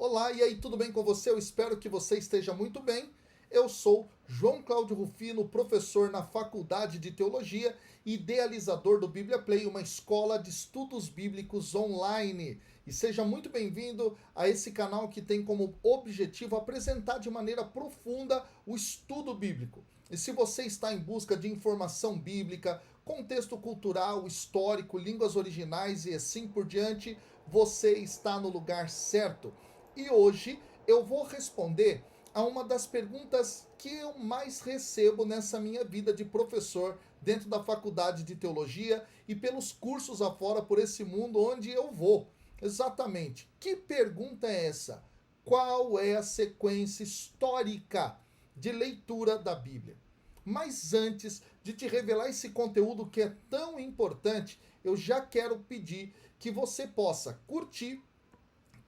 Olá, e aí, tudo bem com você? Eu espero que você esteja muito bem. Eu sou João Cláudio Rufino, professor na Faculdade de Teologia e idealizador do Bíblia Play, uma escola de estudos bíblicos online. E seja muito bem-vindo a esse canal que tem como objetivo apresentar de maneira profunda o estudo bíblico. E se você está em busca de informação bíblica, contexto cultural, histórico, línguas originais e assim por diante, você está no lugar certo. E hoje eu vou responder a uma das perguntas que eu mais recebo nessa minha vida de professor dentro da faculdade de teologia e pelos cursos afora por esse mundo onde eu vou. Exatamente. Que pergunta é essa? Qual é a sequência histórica de leitura da Bíblia? Mas antes de te revelar esse conteúdo que é tão importante, eu já quero pedir que você possa curtir,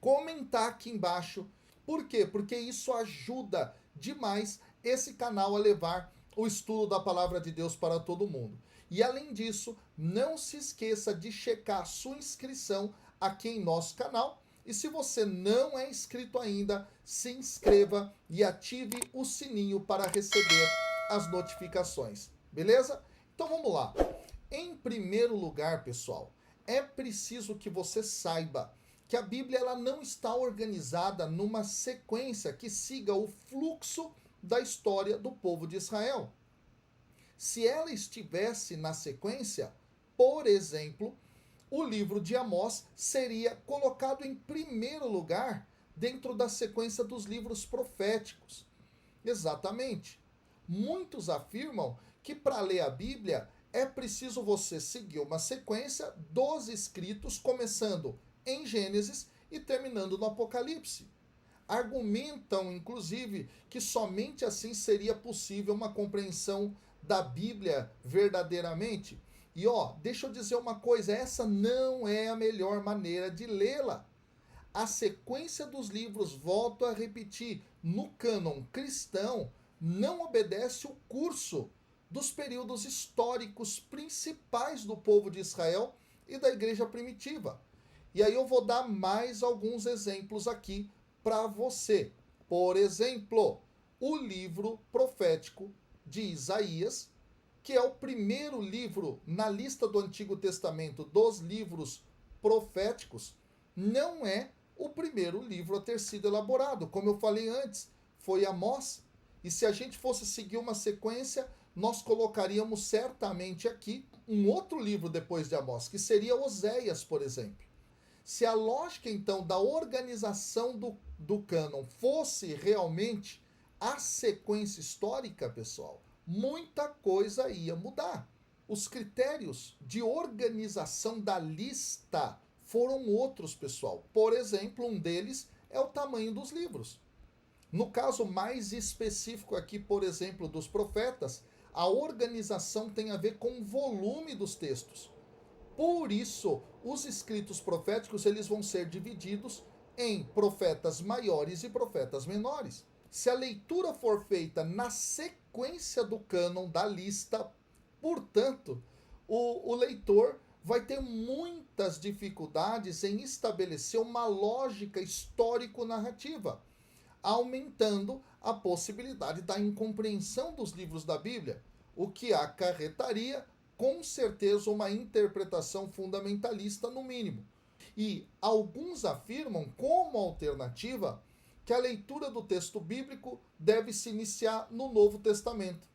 comentar aqui embaixo. Por quê? Porque isso ajuda demais esse canal a levar o estudo da palavra de Deus para todo mundo. E além disso, não se esqueça de checar a sua inscrição aqui em nosso canal. E se você não é inscrito ainda, se inscreva e ative o sininho para receber as notificações. Beleza? Então vamos lá. Em primeiro lugar, pessoal, é preciso que você saiba que a Bíblia ela não está organizada numa sequência que siga o fluxo da história do povo de Israel. Se ela estivesse na sequência, por exemplo, o livro de Amós seria colocado em primeiro lugar dentro da sequência dos livros proféticos. Exatamente. Muitos afirmam que para ler a Bíblia é preciso você seguir uma sequência dos escritos, começando em Gênesis e terminando no Apocalipse. Argumentam, inclusive, que somente assim seria possível uma compreensão da Bíblia verdadeiramente. E deixa eu dizer uma coisa, essa não é a melhor maneira de lê-la. A sequência dos livros, volto a repetir, no cânon cristão, não obedece o curso dos períodos históricos principais do povo de Israel e da igreja primitiva. E aí eu vou dar mais alguns exemplos aqui para você. Por exemplo, o livro profético de Isaías, que é o primeiro livro na lista do Antigo Testamento dos livros proféticos, não é o primeiro livro a ter sido elaborado. Como eu falei antes, foi Amós. E se a gente fosse seguir uma sequência, nós colocaríamos certamente aqui um outro livro depois de Amós, que seria Oséias, por exemplo. Se a lógica, então, da organização do cânon fosse realmente a sequência histórica, pessoal, muita coisa ia mudar. Os critérios de organização da lista foram outros, pessoal. Por exemplo, um deles é o tamanho dos livros. No caso mais específico aqui, por exemplo, dos profetas, a organização tem a ver com o volume dos textos. Por isso, os escritos proféticos eles vão ser divididos em profetas maiores e profetas menores. Se a leitura for feita na sequência do cânon da lista, portanto, o leitor vai ter muitas dificuldades em estabelecer uma lógica histórico-narrativa, aumentando a possibilidade da incompreensão dos livros da Bíblia, o que acarretaria com certeza uma interpretação fundamentalista no mínimo. E alguns afirmam, como alternativa, que a leitura do texto bíblico deve se iniciar no Novo Testamento.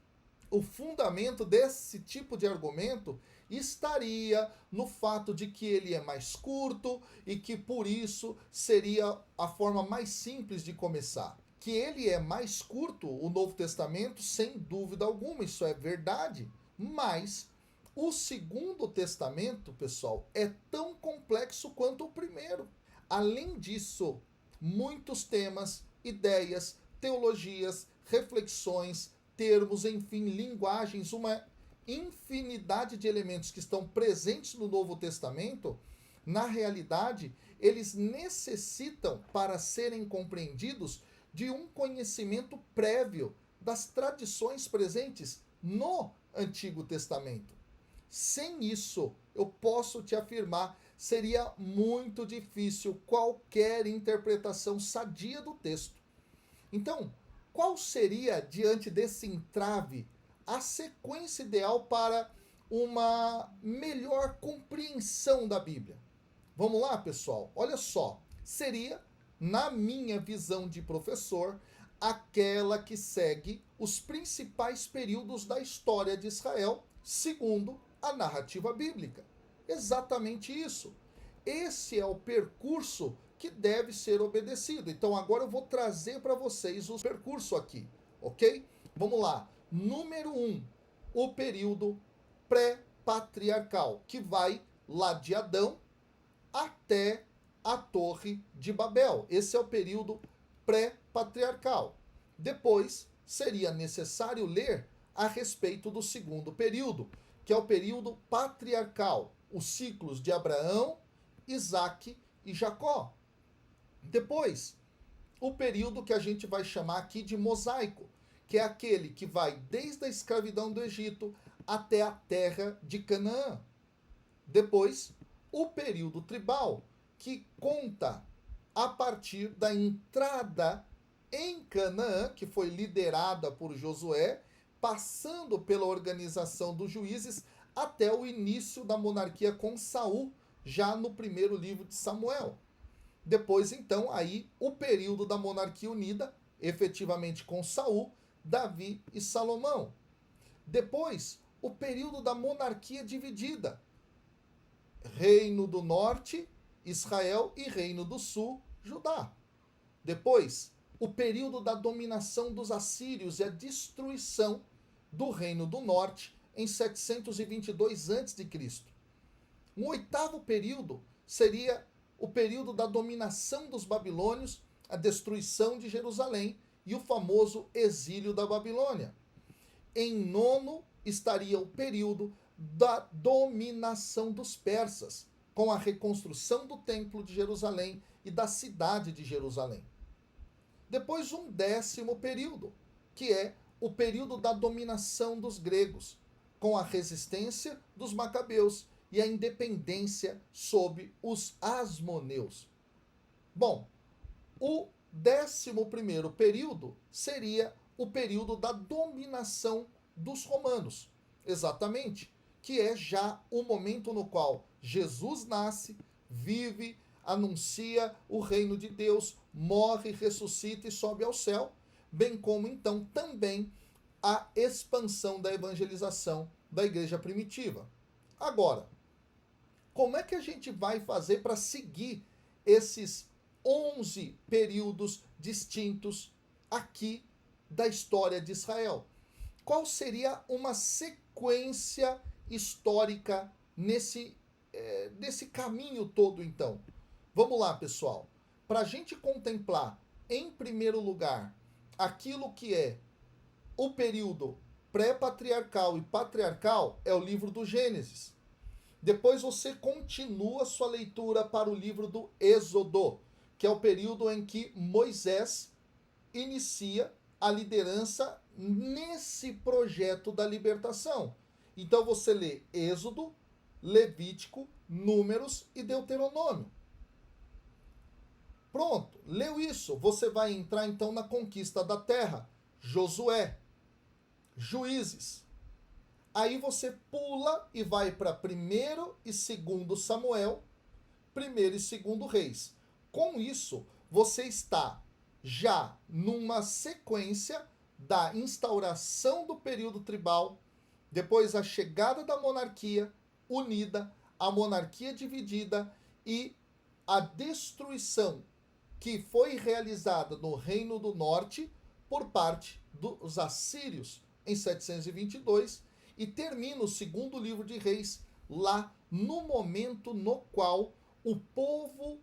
O fundamento desse tipo de argumento estaria no fato de que ele é mais curto e que por isso seria a forma mais simples de começar. Que ele é mais curto, o Novo Testamento, sem dúvida alguma, isso é verdade, mas o Segundo Testamento, pessoal, é tão complexo quanto o primeiro. Além disso, muitos temas, ideias, teologias, reflexões, termos, enfim, linguagens, uma infinidade de elementos que estão presentes no Novo Testamento, na realidade, eles necessitam, para serem compreendidos, de um conhecimento prévio das tradições presentes no Antigo Testamento. Sem isso, eu posso te afirmar, seria muito difícil qualquer interpretação sadia do texto. Então, qual seria, diante desse entrave, a sequência ideal para uma melhor compreensão da Bíblia? Vamos lá, pessoal? Olha só. Seria, na minha visão de professor, aquela que segue os principais períodos da história de Israel, segundo a narrativa bíblica. Exatamente isso. Esse é o percurso que deve ser obedecido. Então agora eu vou trazer para vocês o percurso aqui, ok? Vamos lá. Número 1, o período pré-patriarcal, que vai lá de Adão até a Torre de Babel. Esse é o período pré-patriarcal. Depois, seria necessário ler a respeito do segundo período, que é o período patriarcal, os ciclos de Abraão, Isaque e Jacó. Depois, o período que a gente vai chamar aqui de mosaico, que é aquele que vai desde a escravidão do Egito até a terra de Canaã. Depois, o período tribal, que conta a partir da entrada em Canaã, que foi liderada por Josué, passando pela organização dos juízes até o início da monarquia com Saul, já no primeiro livro de Samuel. Depois, então, aí o período da monarquia unida, efetivamente com Saul, Davi e Salomão. Depois, o período da monarquia dividida. Reino do Norte, Israel, e Reino do Sul, Judá. Depois, o período da dominação dos assírios e a destruição do Reino do Norte em 722 a.C. Um oitavo período seria o período da dominação dos babilônios, a destruição de Jerusalém e o famoso exílio da Babilônia. Em nono estaria o período da dominação dos persas, com a reconstrução do Templo de Jerusalém e da cidade de Jerusalém. Depois, um décimo período, que é o período da dominação dos gregos, com a resistência dos macabeus e a independência sob os asmoneus. Bom, o 11º período seria o período da dominação dos romanos, exatamente, que é já o momento no qual Jesus nasce, vive, anuncia o reino de Deus, morre, ressuscita e sobe ao céu, bem como então também a expansão da evangelização da igreja primitiva. Agora, como é que a gente vai fazer para seguir esses 11 períodos distintos aqui da história de Israel? Qual seria uma sequência histórica nesse caminho todo, então? Vamos lá, pessoal. Para a gente contemplar, em primeiro lugar, aquilo que é o período pré-patriarcal e patriarcal, é o livro do Gênesis. Depois você continua sua leitura para o livro do Êxodo, que é o período em que Moisés inicia a liderança nesse projeto da libertação. Então você lê Êxodo, Levítico, Números e Deuteronômio. Pronto, leu isso. Você vai entrar então na conquista da terra. Josué, Juízes. Aí você pula e vai para 1º e 2º Samuel, 1º e 2º Reis. Com isso, você está já numa sequência da instauração do período tribal, depois a chegada da monarquia unida, a monarquia dividida e a destruição que foi realizada no Reino do Norte por parte dos assírios em 722 e termina o segundo livro de Reis lá no momento no qual o povo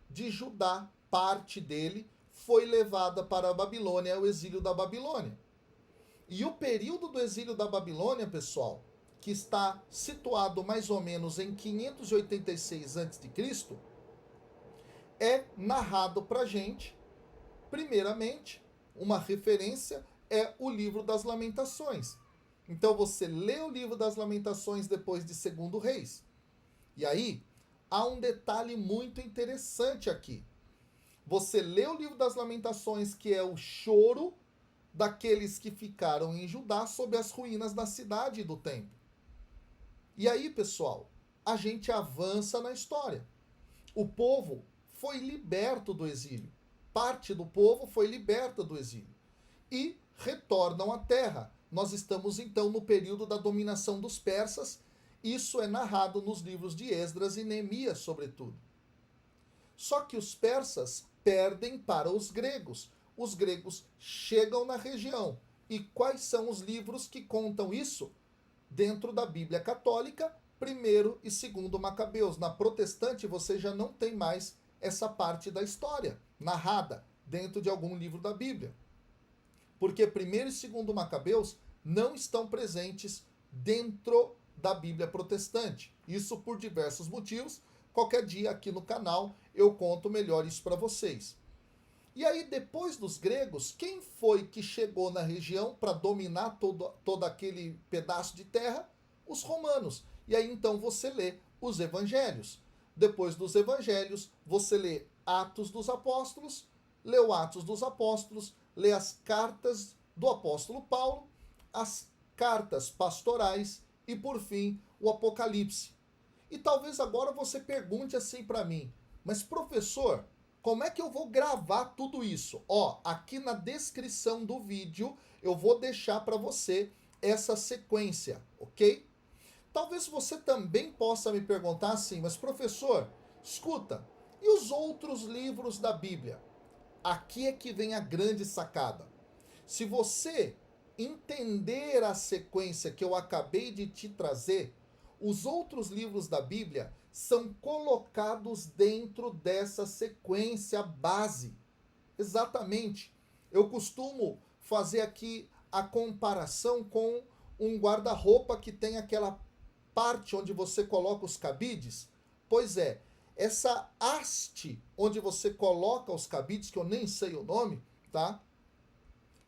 de Judá, parte dele, foi levada para a Babilônia, o exílio da Babilônia. E o período do exílio da Babilônia, pessoal, que está situado mais ou menos em 586 a.C., é narrado para a gente, primeiramente, uma referência é o livro das Lamentações. Então você lê o livro das Lamentações depois de 2º Reis. E aí, há um detalhe muito interessante aqui. Você lê o livro das Lamentações, que é o choro daqueles que ficaram em Judá sob as ruínas da cidade e do templo. E aí, pessoal, a gente avança na história. O povo foi liberto do exílio. Parte do povo foi liberta do exílio. E retornam à terra. Nós estamos, então, no período da dominação dos persas. Isso é narrado nos livros de Esdras e Neemias, sobretudo. Só que os persas perdem para os gregos. Os gregos chegam na região. E quais são os livros que contam isso? Dentro da Bíblia Católica, 1º e 2º Macabeus. Na protestante, você já não tem mais essa parte da história narrada dentro de algum livro da Bíblia. Porque 1º e 2º Macabeus não estão presentes dentro da Bíblia protestante. Isso por diversos motivos. Qualquer dia aqui no canal eu conto melhor isso para vocês. E aí, depois dos gregos, quem foi que chegou na região para dominar todo aquele pedaço de terra? Os romanos. E aí, então, você lê os evangelhos. Depois dos evangelhos, você lê Atos dos Apóstolos, lê o Atos dos Apóstolos, lê as cartas do apóstolo Paulo, as cartas pastorais e, por fim, o Apocalipse. E talvez agora você pergunte assim para mim, mas professor, como é que eu vou gravar tudo isso? Ó, aqui na descrição do vídeo eu vou deixar para você essa sequência, ok? Talvez você também possa me perguntar assim, mas professor, escuta, e os outros livros da Bíblia? Aqui é que vem a grande sacada. Se você entender a sequência que eu acabei de te trazer, os outros livros da Bíblia são colocados dentro dessa sequência base. Exatamente. Eu costumo fazer aqui a comparação com um guarda-roupa que tem aquela parte onde você coloca os cabides. Pois é, essa haste onde você coloca os cabides, que eu nem sei o nome, tá?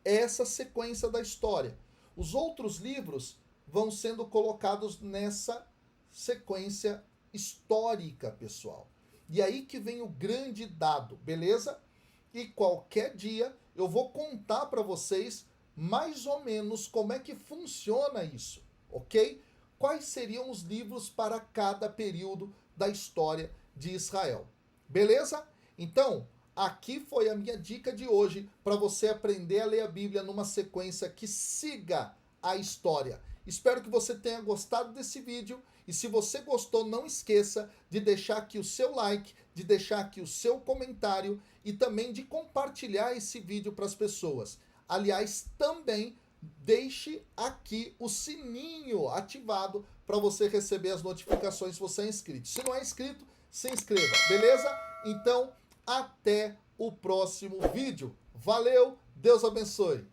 É essa sequência da história. Os outros livros vão sendo colocados nessa sequência histórica, pessoal. E aí que vem o grande dado, beleza? E qualquer dia eu vou contar para vocês mais ou menos como é que funciona isso, ok? Quais seriam os livros para cada período da história de Israel. Beleza? Então, aqui foi a minha dica de hoje para você aprender a ler a Bíblia numa sequência que siga a história. Espero que você tenha gostado desse vídeo e se você gostou, não esqueça de deixar aqui o seu like, de deixar aqui o seu comentário e também de compartilhar esse vídeo para as pessoas. Aliás, também deixe aqui o sininho ativado para você receber as notificações se você é inscrito. Se não é inscrito, se inscreva, beleza? Então, até o próximo vídeo. Valeu, Deus abençoe.